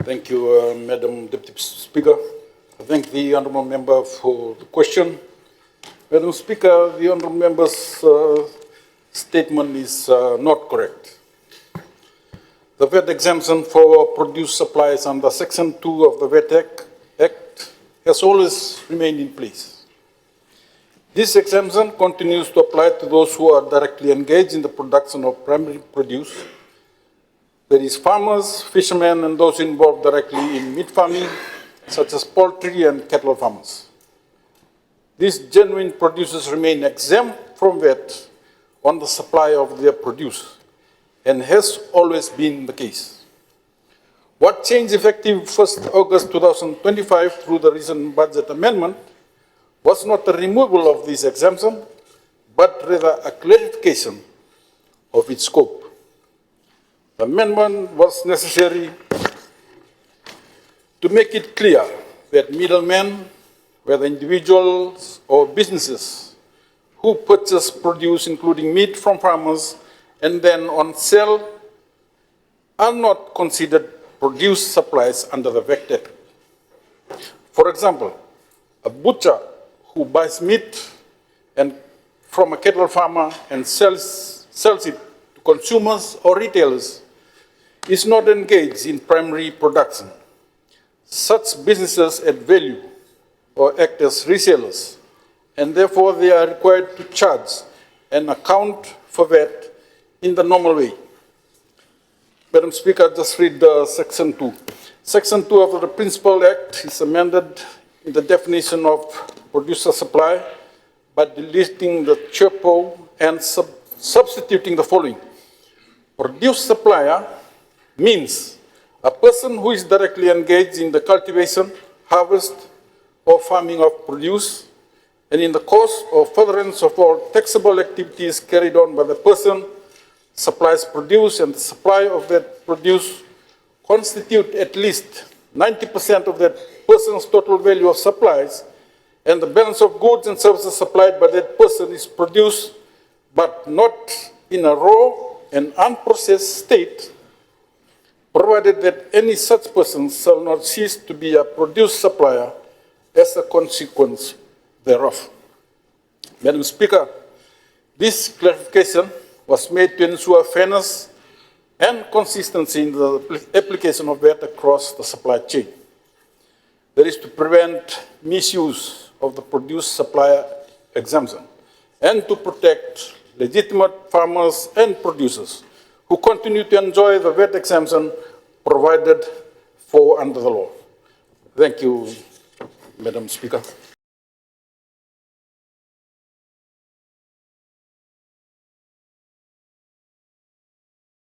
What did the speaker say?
Thank you, Madam Deputy Speaker. I thank the Honourable Member for the question. Madam Speaker, the Honourable Member's statement is not correct. The VAT exemption for produce supplies under Section 2 of the VAT Act has always remained in place. This exemption continues to apply to those who are directly engaged in the production of primary produce. That is farmers, fishermen, and those involved directly in meat farming, such as poultry and cattle farmers. These genuine producers remain exempt from VAT on the supply of their produce, and has always been the case. What changed effective 1st August 2025 through the recent budget amendment was not the removal of this exemption, but rather a clarification of its scope. The amendment was necessary to make it clear that middlemen, whether individuals or businesses, who purchase produce, including meat from farmers, and then on sale, are not considered produce supplies under the VAT Act. For example, a butcher who buys meat from a cattle farmer and sells it to consumers or retailers is not engaged in primary production. Such businesses add value or act as resellers, and therefore they are required to charge and account for VAT in the normal way. Madam Speaker, just read Section 2. Section 2 of the Principal Act is amended in the definition of producer supply by deleting the CHERPO and substituting the following. Produce supplier means a person who is directly engaged in the cultivation, harvest, or farming of produce, and in the course or furtherance of all taxable activities carried on by the person supplies produce, and the supply of that produce constitute at least 90% of that person's total value of supplies, and the balance of goods and services supplied by that person is produced, but not in a raw and unprocessed state, provided that any such person shall not cease to be a produce supplier as a consequence thereof. Madam Speaker, this clarification was made to ensure fairness and consistency in the application of VAT across the supply chain. That is to prevent misuse of the produce supplier exemption and to protect legitimate farmers and producers who continue to enjoy the VAT exemption provided for under the law. Thank you, Madam Speaker.